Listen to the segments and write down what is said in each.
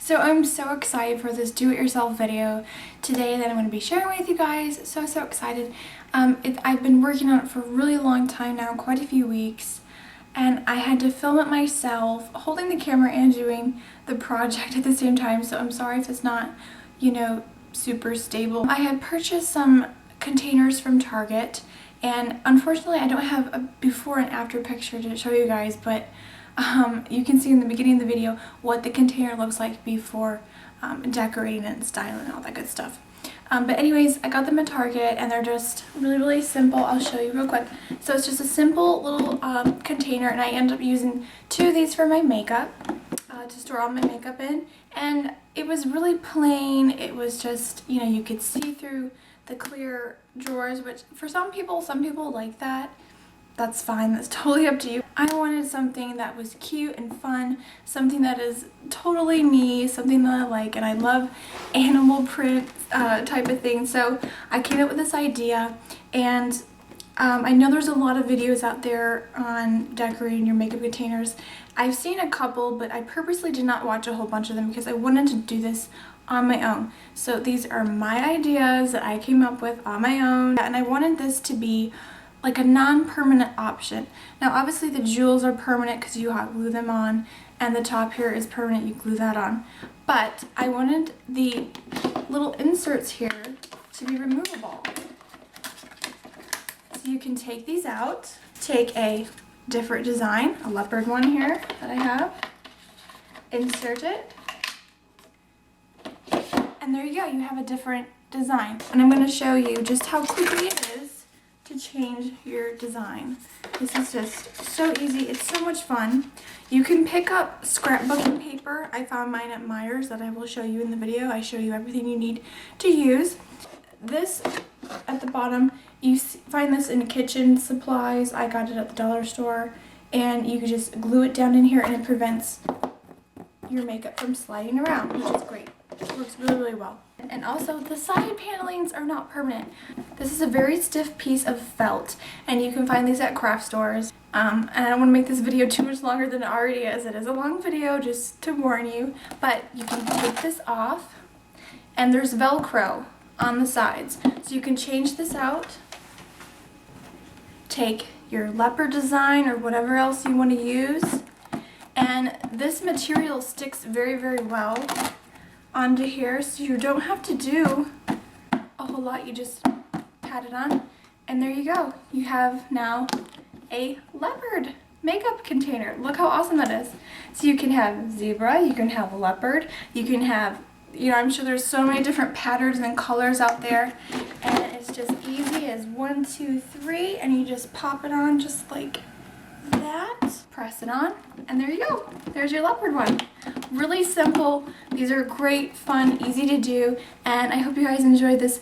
So I'm so excited for this do-it-yourself video today that I'm going to be sharing with you guys. So excited. I've been working on it for a really long time now, quite a few weeks, and I had to film it myself, holding the camera and doing the project at the same time, so I'm sorry if it's not, super stable. I had purchased some containers from Target, and unfortunately I don't have a before and after picture to show you guys, but you can see in the beginning of the video what the container looks like before decorating and styling and all that good stuff. But anyways, I got them at Target and they're just really simple. I'll show you real quick. So it's just a simple little container, and I end up using 2 of these for my makeup to store all my makeup in. And it was really plain. It was just, you could see through the clear drawers, which for some people like that. That's fine, that's totally up to you. I wanted something that was cute and fun, something that is totally me, something that I like, and I love animal print type of thing. So I came up with this idea, and I know there's a lot of videos out there on decorating your makeup containers. I've seen a couple, but I purposely did not watch a whole bunch of them because I wanted to do this on my own. So these are my ideas that I came up with on my own, and I wanted this to be like a non-permanent option. Now obviously the jewels are permanent because you hot glue them on, and the top here is permanent, you glue that on. But I wanted the little inserts here to be removable. So you can take these out, take a different design, a leopard one here that I have, insert it, and there you go, you have a different design. And I'm going to show you just how quickly it is to change your design. This is just so easy. It's so much fun. You can pick up scrapbooking paper. I found mine at Meijer's that I will show you in the video. I show you everything you need to use. This at the bottom, you find this in kitchen supplies. I got it at the dollar store, and you can just glue it down in here and it prevents your makeup from sliding around, which is great. It works really well. And also the side panelings are not permanent. This is a very stiff piece of felt, and you can find these at craft stores. And I don't want to make this video too much longer than it already is. It is a long video, just to warn you. But you can take this off, and there's Velcro on the sides. So you can change this out, take your leopard design or whatever else you want to use, and this material sticks very well onto here, so you don't have to do a whole lot. You just pat it on, and there you go. You have now a leopard makeup container. Look how awesome that is. So you can have zebra, you can have leopard, you can have, I'm sure there's so many different patterns and colors out there, and it's just easy as 1, 2, 3, and you just pop it on just like that, press it on, and there you go. There's your leopard one. Really simple. These are great, fun, easy to do, and I hope you guys enjoyed this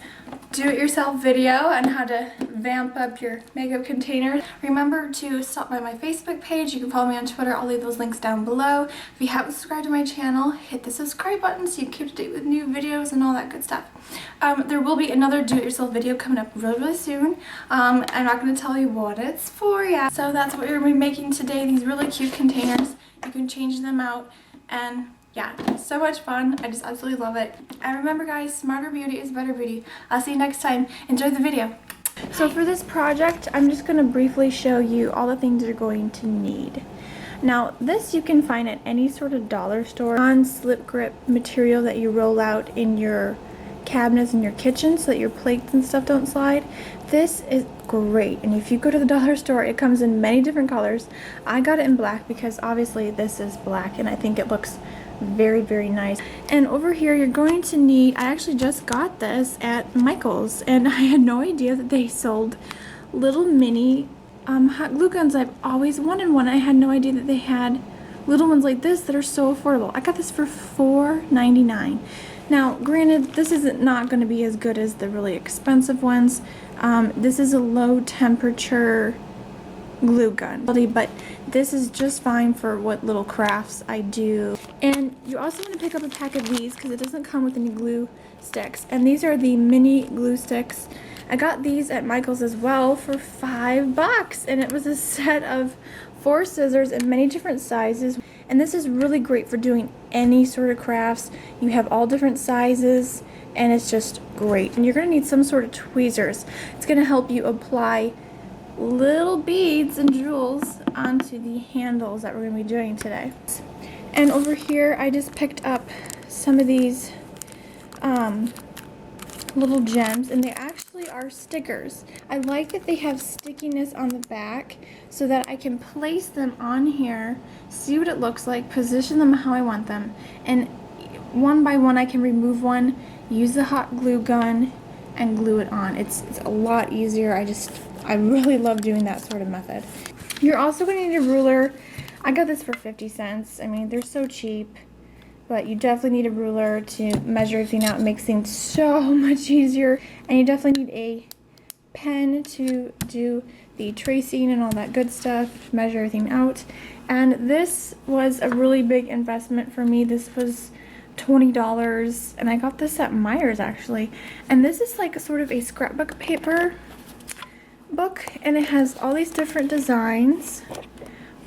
do-it-yourself video on how to vamp up your makeup containers. Remember to stop by my Facebook page. You can follow me on Twitter. I'll leave those links down below. If you haven't subscribed to my channel, hit the subscribe button so you keep up to date with new videos and all that good stuff. There will be another do-it-yourself video coming up really soon. I'm not going to tell you what it's for yet. So that's what we're going to be making today, these really cute containers. You can change them out, and yeah, so much fun. I just absolutely love it. And remember guys, smarter beauty is better beauty. I'll see you next time. Enjoy the video. So for this project, I'm just going to briefly show you all the things you're going to need. Now this you can find at any sort of dollar store. Non-slip grip material that you roll out in your cabinets in your kitchen so that your plates and stuff don't slide. This is great, and if you go to the dollar store, it comes in many different colors. I got it in black because obviously this is black and I think it looks very nice. And over here you're going to need, I actually just got this at Michael's, and I had no idea that they sold little mini hot glue guns. I've always wanted one. I had no idea that they had little ones like this that are so affordable. I got this for $4.99. Now granted, this is not going to be as good as the really expensive ones. This is a low temperature glue gun, but this is just fine for what little crafts I do. And you also want to pick up a pack of these because it doesn't come with any glue sticks, and these are the mini glue sticks. I got these at Michael's as well for $5, and it was a set of 4 scissors in many different sizes, And this is really great for doing any sort of crafts. You have all different sizes, and it's just great. And you're going to need some sort of tweezers. It's going to help you apply little beads and jewels onto the handles that we're going to be doing today. And over here I just picked up some of these little gems, and they actually are stickers. I like that they have stickiness on the back so that I can place them on here, see what it looks like, position them how I want them, and one by one I can remove one, use the hot glue gun, and glue it on. It's a lot easier. I really love doing that sort of method. You're also going to need a ruler. I got this for 50 cents. I mean, they're so cheap. But you definitely need a ruler to measure everything out. It makes things so much easier. And you definitely need a pen to do the tracing and all that good stuff, measure everything out. And this was a really big investment for me. This was $20, and I got this at Meijer's actually. And this is like sort of a scrapbook paper book, and it has all these different designs.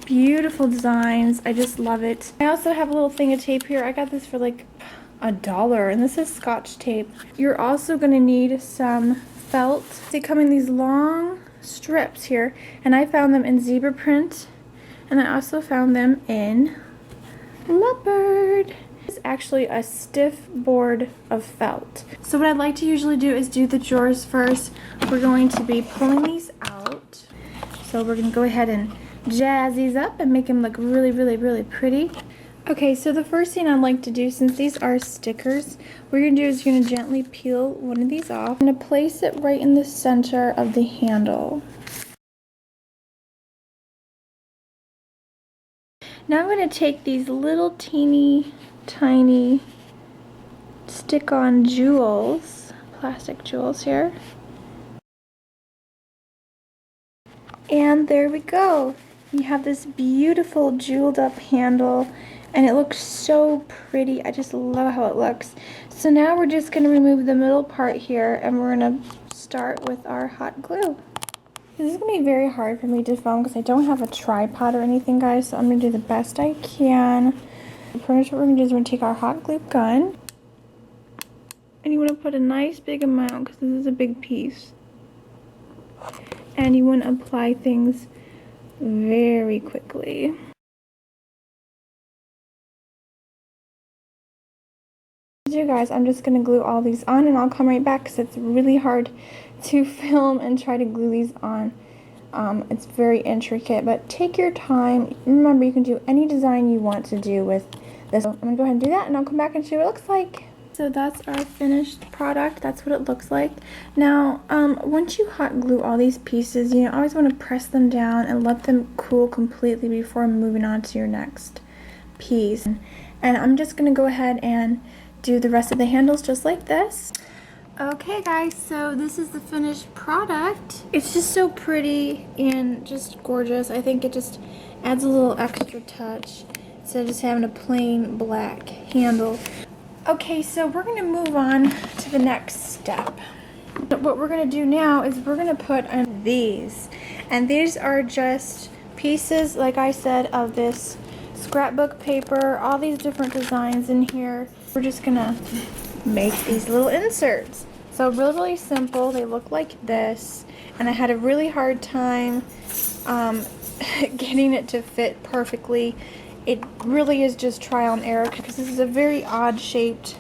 Beautiful designs. I just love it. I also have a little thing of tape here. I got this for like $1, and this is Scotch tape. You're also going to need some felt. They come in these long strips here, and I found them in zebra print, and I also found them in leopard. It's actually a stiff board of felt. So what I'd like to usually do is do the drawers first. We're going to be pulling these out. So we're going to go ahead and jazz these up and make them look really, really, really pretty. Okay, so the first thing I'd like to do, since these are stickers, what you're going to do is you're going to gently peel one of these off. I'm going to place it right in the center of the handle. Now I'm going to take these little teeny tiny stick-on jewels, plastic jewels here. And there we go. You have this beautiful jeweled up handle, and it looks so pretty. I just love how it looks. So now we're just going to remove the middle part here, and we're going to start with our hot glue. This is going to be very hard for me to film because I don't have a tripod or anything, guys, so I'm going to do the best I can. Pretty much what we're going to do is we're going to take our hot glue gun, and you want to put a nice big amount because this is a big piece. And you want to apply things very quickly. You guys, I'm just going to glue all these on, and I'll come right back because it's really hard to film and try to glue these on. It's very intricate, but take your time. Remember, you can do any design you want to do with this. So I'm going to go ahead and do that, and I'll come back and show you what it looks like. So that's our finished product. That's what it looks like. Now, once you hot glue all these pieces, you always want to press them down and let them cool completely before moving on to your next piece. And I'm just going to go ahead and do the rest of the handles just like this. Okay guys, so this is the finished product. It's just so pretty and just gorgeous. I think it just adds a little extra touch instead of just having a plain black handle. Okay, so we're going to move on to the next step. What we're going to do now is we're going to put on these. And these are just pieces, like I said, of this scrapbook paper, all these different designs in here. We're just going to make these little inserts. So really, really simple. They look like this. And I had a really hard time getting it to fit perfectly. It really is just trial and error because this is a very odd shaped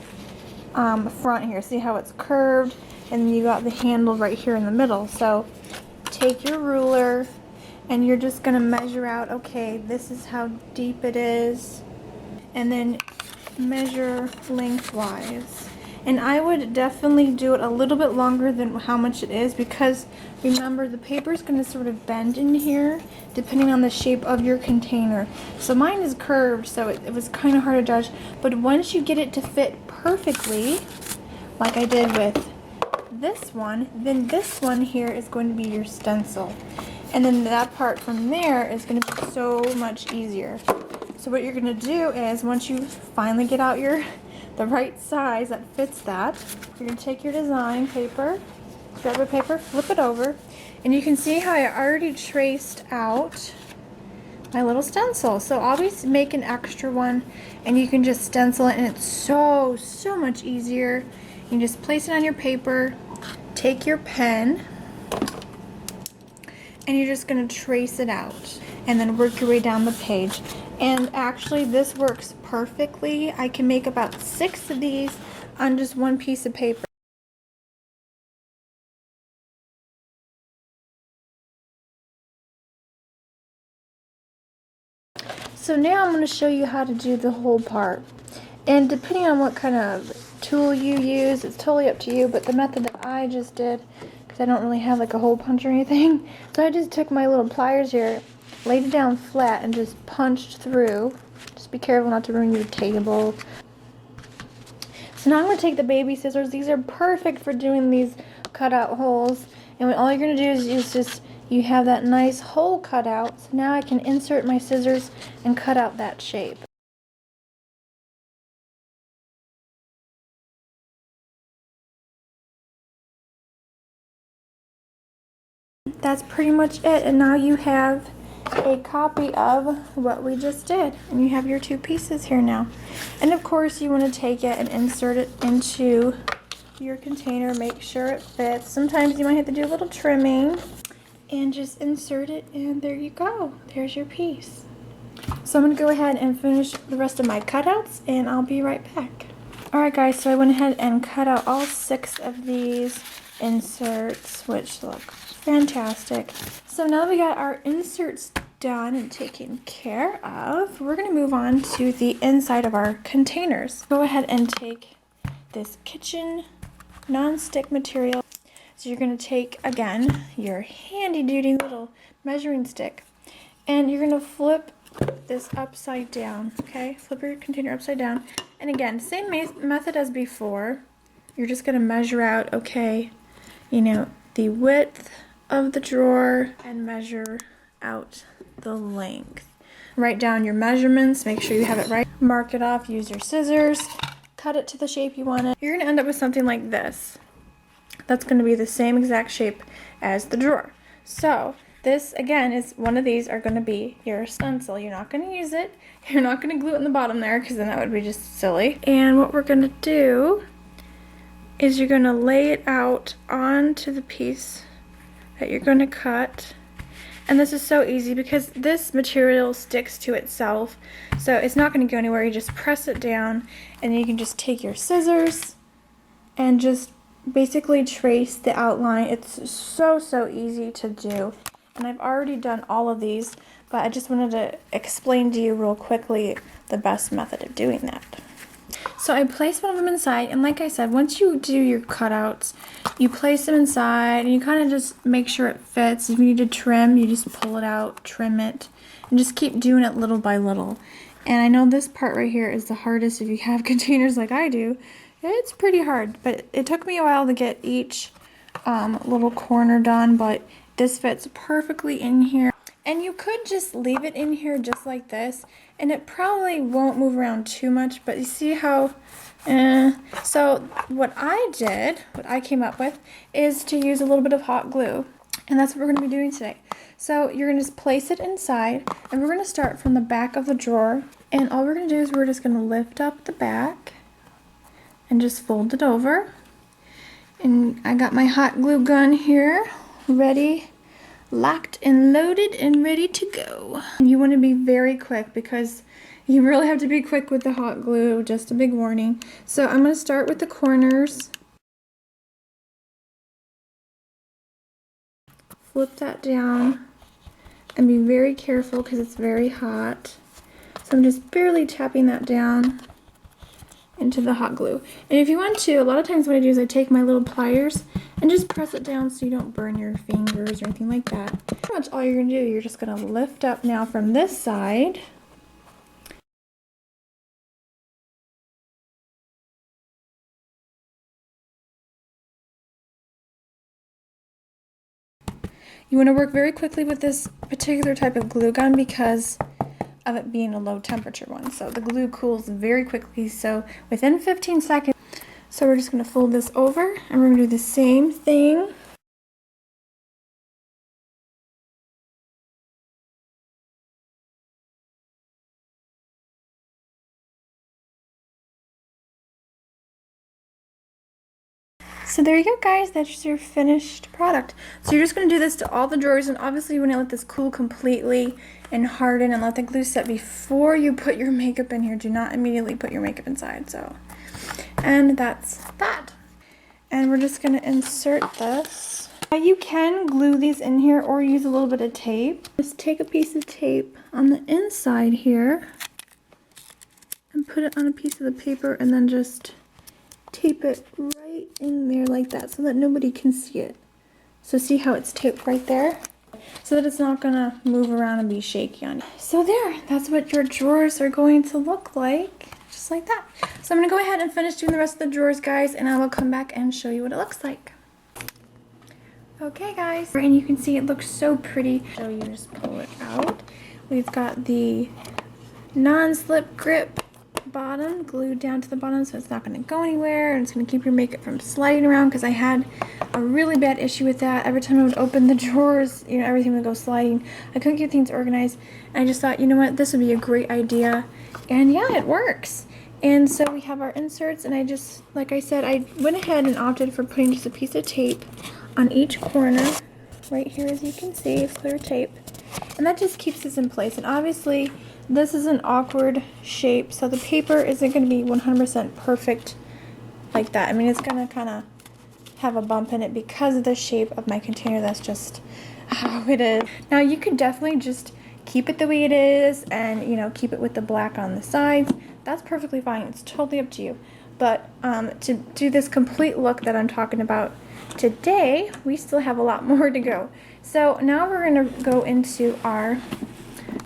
front here. See how it's curved, and you got the handle right here in the middle. So take your ruler and you're just going to measure out, okay, this is how deep it is, and then measure lengthwise. And I would definitely do it a little bit longer than how much it is, because remember, the paper is going to sort of bend in here depending on the shape of your container. So mine is curved, so it was kind of hard to judge. But once you get it to fit perfectly, like I did with this one, then this one here is going to be your stencil. And then that part from there is going to be so much easier. So what you're going to do is, once you finally get out the right size that fits that, you're going to take your design paper, scrapbook paper, flip it over, and you can see how I already traced out my little stencil. So always make an extra one and you can just stencil it, and it's so much easier. You just place it on your paper, take your pen, and you're just going to trace it out and then work your way down the page. And actually this works perfectly. I can make about 6 of these on just one piece of paper. So now I'm going to show you how to do the whole part. And depending on what kind of tool you use, it's totally up to you, but the method that I just did, because I don't really have like a hole punch or anything, so I just took my little pliers here, laid it down flat, and just punched through. Just be careful not to ruin your table. So now I'm going to take the baby scissors. These are perfect for doing these cutout holes, and all you're going to do is just, you have that nice hole cut out, so now I can insert my scissors and cut out that shape. That's pretty much it, and now you have a copy of what we just did, and you have your 2 pieces here now. And of course you want to take it and insert it into your container, make sure it fits. Sometimes you might have to do a little trimming, and just insert it, and there you go. There's your piece. So I'm going to go ahead and finish the rest of my cutouts, and I'll be right back. Alright guys, so I went ahead and cut out all 6 of these inserts, which look fantastic. So now that we got our inserts done and taken care of, we're going to move on to the inside of our containers. Go ahead and take this kitchen non-stick material. So you're going to take, again, your handy duty little measuring stick, and you're going to flip this upside down, okay? Flip your container upside down. And again, same method as before. You're just going to measure out, okay, you know, the width of the drawer and measure out the length. Write down your measurements, make sure you have it right. Mark it off, use your scissors, cut it to the shape you want it. You're going to end up with something like this. That's going to be the same exact shape as the drawer. So this, again, is one of these are going to be your stencil. You're not going to use it. You're not going to glue it in the bottom there, because then that would be just silly. And what we're going to do is you're going to lay it out onto the piece that you're going to cut. And this is so easy because this material sticks to itself, so it's not going to go anywhere. You just press it down, and then you can just take your scissors and just basically trace the outline. It's so easy to do, and I've already done all of these, but I just wanted to explain to you real quickly the best method of doing that. So I placed one of them inside, and like I said, once you do your cutouts, you place them inside and you kind of just make sure it fits. If you need to trim, you just pull it out, trim it, and just keep doing it little by little. And I know this part right here is the hardest if you have containers like I do. It's pretty hard, but it took me a while to get each little corner done, but this fits perfectly in here. And you could just leave it in here just like this, and it probably won't move around too much, but you see how, so what I came up with is to use a little bit of hot glue, and that's what we're going to be doing today. So you're going to just place it inside, and we're going to start from the back of the drawer, and all we're going to do is we're just going to lift up the back and just fold it over. And I got my hot glue gun here, ready, locked and loaded and ready to go. And you want to be very quick because you really have to be quick with the hot glue, just a big warning. So I'm going to start with the corners. Flip that down and be very careful because it's very hot. So I'm just barely tapping that down into the hot glue. And if you want to, a lot of times what I do is I take my little pliers and just press it down so you don't burn your fingers or anything like that. Pretty much all you're going to do, you're just going to lift up now from this side. You want to work very quickly with this particular type of glue gun because of it being a low temperature one. So the glue cools very quickly, so within 15 seconds. So we're just going to fold this over and we're going to do the same thing. So there you go, guys. That's your finished product. So you're just going to do this to all the drawers, and obviously you want to let this cool completely and harden and let the glue set before you put your makeup in here. Do not immediately put your makeup inside. And that's that. And we're just going to insert this. Now you can glue these in here or use a little bit of tape. Just take a piece of tape on the inside here and put it on a piece of the paper, and then just tape it right in there like that so that nobody can see it. So see how it's taped right there? So that it's not gonna move around and be shaky on you. So there, that's what your drawers are going to look like, just like that. So I'm gonna go ahead and finish doing the rest of the drawers, guys, and I will come back and show you what it looks like. Okay, guys, and you can see it looks so pretty. So you just pull it out. We've got the non-slip grip bottom glued down to the bottom, so it's not going to go anywhere, and it's going to keep your makeup from sliding around, because I had a really bad issue with that. Every time I would open the drawers, you know, everything would go sliding. I couldn't get things organized, and I just thought, you know what, this would be a great idea. And yeah, it works. And so we have our inserts, and I just, like I said, I went ahead and opted for putting just a piece of tape on each corner right here, as you can see. It's clear tape, and that just keeps this in place. And obviously this is an awkward shape, so the paper isn't going to be 100% perfect like that. I mean, it's going to kind of have a bump in it because of the shape of my container. That's just how it is. Now you could definitely just keep it the way it is and, you know, keep it with the black on the sides. That's perfectly fine. It's totally up to you. But to do this complete look that I'm talking about today, we still have a lot more to go. So now we're going to go into our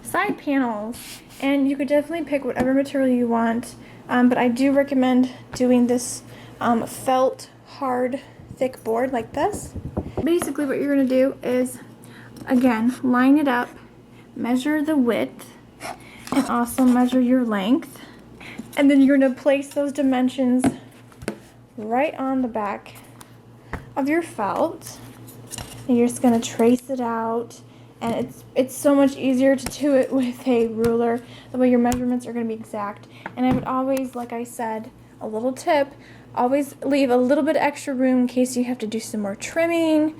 side panels, and you could definitely pick whatever material you want, but I do recommend doing this felt hard thick board like this. Basically what you're going to do is, again, line it up, measure the width, and also measure your length, and then you're going to place those dimensions right on the back of your felt, and you're just going to trace it out. And it's so much easier to do it with a ruler. The way your measurements are going to be exact. And I would always, like I said, a little tip, always leave a little bit of extra room in case you have to do some more trimming,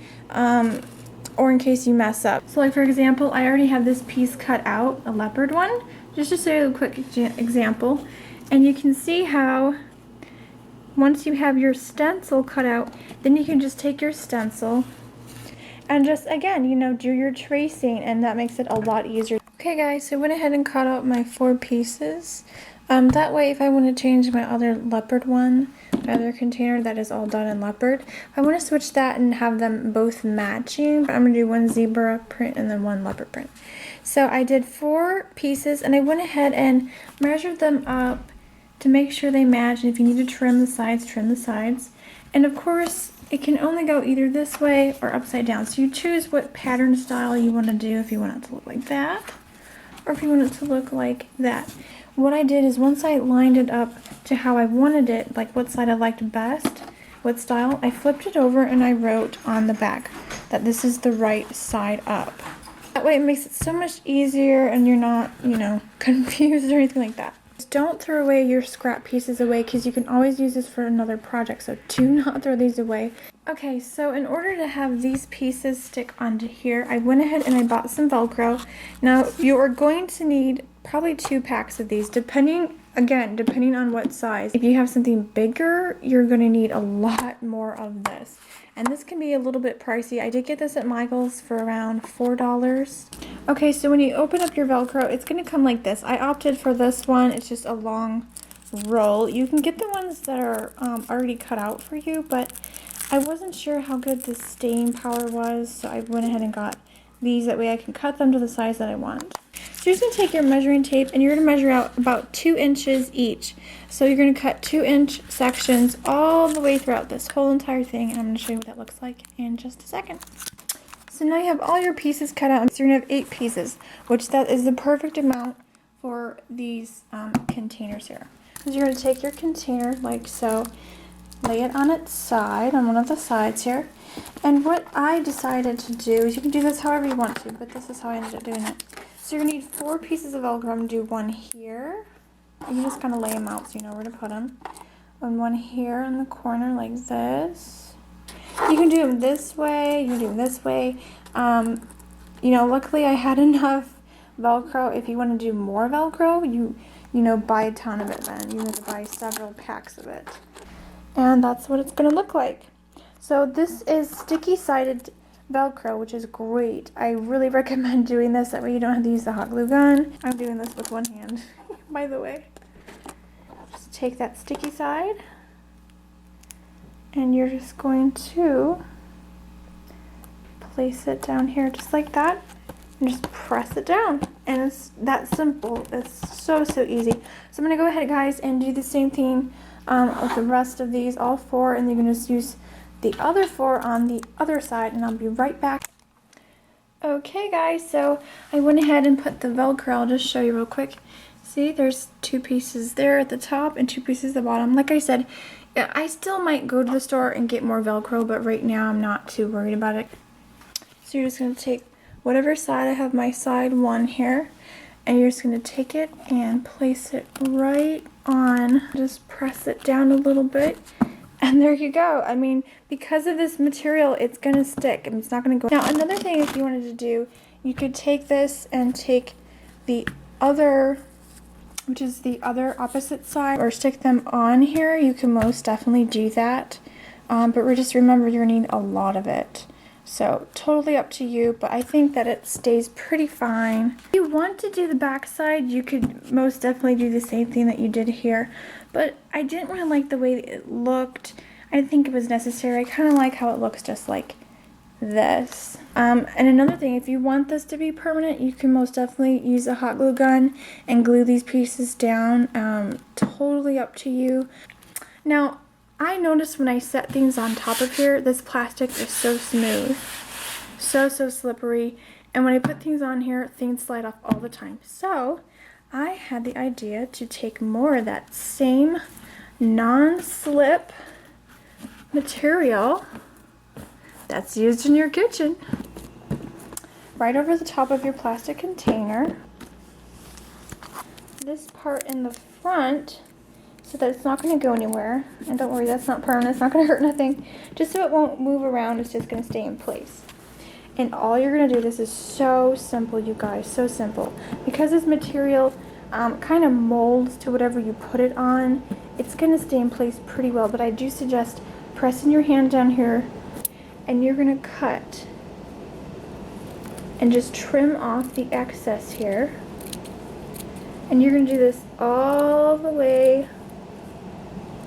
or in case you mess up. So like for example, I already have this piece cut out, a leopard one, just to show you a quick example. And you can see how once you have your stencil cut out, then you can just take your stencil and just, again, you know, do your tracing, and that makes it a lot easier. Okay guys, so I went ahead and cut out my 4 pieces. That way if I want to change my other leopard one, my other container that is all done in leopard, if I want to switch that and have them both matching, I'm going to do one zebra print and then one leopard print. So I did 4 pieces, and I went ahead and measured them up to make sure they match, and if you need to trim the sides, trim the sides. And of course, it can only go either this way or upside down. So you choose what pattern style you want to do, if you want it to look like that or if you want it to look like that. What I did is once I lined it up to how I wanted it, like what side I liked best, what style, I flipped it over and I wrote on the back that this is the right side up. That way it makes it so much easier and you're not, you know, confused or anything like that. Don't throw away your scrap pieces away, because you can always use this for another project, so do not throw these away. Okay, so in order to have these pieces stick onto here, I went ahead and I bought some Velcro. Now you are going to need probably 2 packs of these, depending on what size. If you have something bigger, you're going to need a lot more of this. And this can be a little bit pricey. I did get this at Michael's for around $4. Okay, so when you open up your Velcro, it's going to come like this. I opted for this one. It's just a long roll. You can get the ones that are already cut out for you, but I wasn't sure how good the staying power was, so I went ahead and got these. That way I can cut them to the size that I want. So you're just going to take your measuring tape and you're going to measure out about 2 inches each. So you're going to cut 2-inch sections all the way throughout this whole entire thing, and I'm going to show you what that looks like in just a second. So now you have all your pieces cut out, so you're going to have 8 pieces, which that is the perfect amount for these containers here. So you're going to take your container like so, lay it on its side, on one of the sides here. And what I decided to do is, you can do this however you want to, but this is how I ended up doing it. So you're going to need 4 pieces of Velcro. I'm going to do one here. You can just kind of lay them out so you know where to put them. And one here in the corner like this. You can do them this way, you can do them this way. You know, luckily I had enough Velcro. If you want to do more Velcro, you know, buy a ton of it then. You have to buy several packs of it. And that's what it's going to look like. So this is sticky-sided Velcro, which is great. I really recommend doing this. That way you don't have to use the hot glue gun. I'm doing this with one hand, by the way. Just take that sticky side, and you're just going to place it down here just like that, and just press it down. And it's that simple. It's so easy. So I'm going to go ahead, guys, and do the same thing with the rest of these, all 4, and you're going to just use the other 4 on the other side, and I'll be right back. Okay, guys, so I went ahead and put the Velcro. I'll just show you real quick. See, there's 2 pieces there at the top and 2 pieces at the bottom. Like I said, I still might go to the store and get more Velcro, but right now I'm not too worried about it. So you're just going to take whatever side, I have my side 1 here, and you're just going to take it and place it right on. Just press it down a little bit, and there you go. I mean, because of this material, it's going to stick, and it's not going to go. Now, another thing, if you wanted to do, you could take this and take the other, which is the other opposite side, or stick them on here. You can most definitely do that, but just remember, you're going to need a lot of it. So totally up to you, but I think that it stays pretty fine. If you want to do the back side, you could most definitely do the same thing that you did here, but I didn't really like the way it looked. I didn't think it was necessary. I kind of like how it looks just like this. And another thing, if you want this to be permanent, you can most definitely use a hot glue gun and glue these pieces down. Totally up to you. Now, I noticed when I set things on top of here, this plastic is so smooth, so slippery, and when I put things on here, things slide off all the time. So I had the idea to take more of that same non-slip material that's used in your kitchen right over the top of your plastic container. This part in the front, so that it's not going to go anywhere. And don't worry, that's not permanent. It's not going to hurt nothing. Just so it won't move around, it's just going to stay in place. And all you're going to do, this is so simple, you guys, so simple. Because this material kind of molds to whatever you put it on, it's going to stay in place pretty well. But I do suggest pressing your hand down here, and you're going to cut and just trim off the excess here. And you're going to do this all the way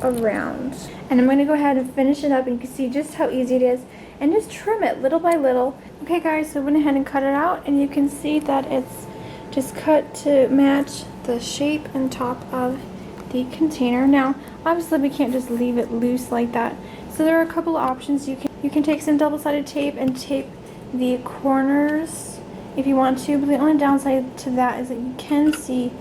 around. And I'm going to go ahead and finish it up, and you can see just how easy it is, and just trim it little by little. Okay, guys, so I went ahead and cut it out, and you can see that it's just cut to match the shape and top of the container. Now, obviously we can't just leave it loose like that, so there are a couple of options. You can take some double-sided tape and tape the corners if you want to, but the only downside to that is that you can see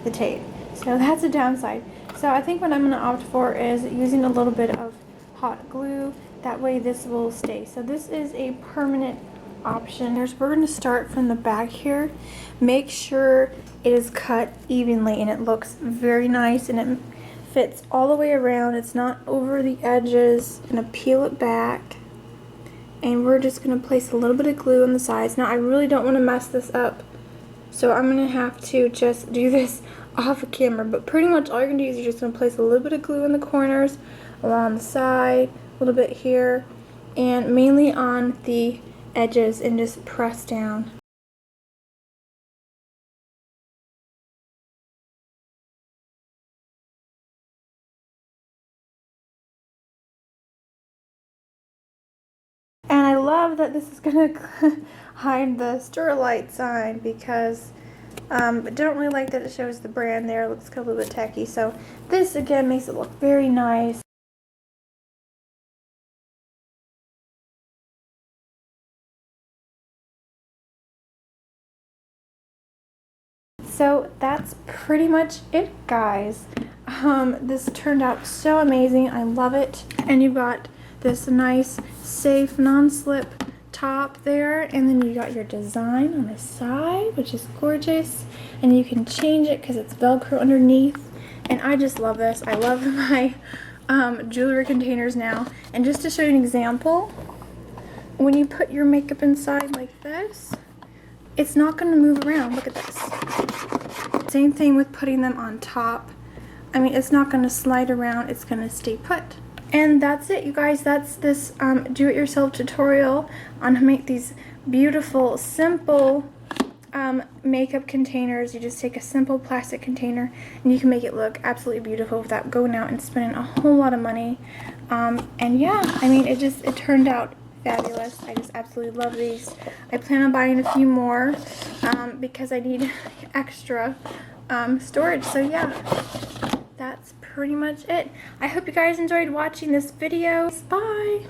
the tape, so that's a downside. So I think what I'm going to opt for is using a little bit of hot glue. That way this will stay. So this is a permanent option. We're going to start from the back here. Make sure it is cut evenly and it looks very nice and it fits all the way around. It's not over the edges. I'm going to peel it back, and we're just going to place a little bit of glue on the sides. Now I really don't want to mess this up, so I'm going to have to just do this off of camera, but pretty much all you're going to do is you're just going to place a little bit of glue in the corners, along the side, a little bit here, and mainly on the edges, and just press down. And I love that this is going to hide the Sterlite sign, because I don't really like that it shows the brand there. It looks a little bit tacky. So this again makes it look very nice. So that's pretty much it, guys. This turned out so amazing. I love it. And you've got this nice, safe, non-slip top there, and then you got your design on the side, which is gorgeous, and you can change it because it's Velcro underneath. And I just love this. I love my jewelry containers now. And just to show you an example, when you put your makeup inside like this, it's not going to move around. Look at this. Same thing with putting them on top. I mean, it's not going to slide around. It's going to stay put. And that's it, you guys. That's this do-it-yourself tutorial on how to make these beautiful, simple makeup containers. You just take a simple plastic container and you can make it look absolutely beautiful without going out and spending a whole lot of money. And yeah, I mean, it turned out fabulous. I just absolutely love these. I plan on buying a few more because I need extra storage. So yeah, that's pretty much it. I hope you guys enjoyed watching this video. Bye!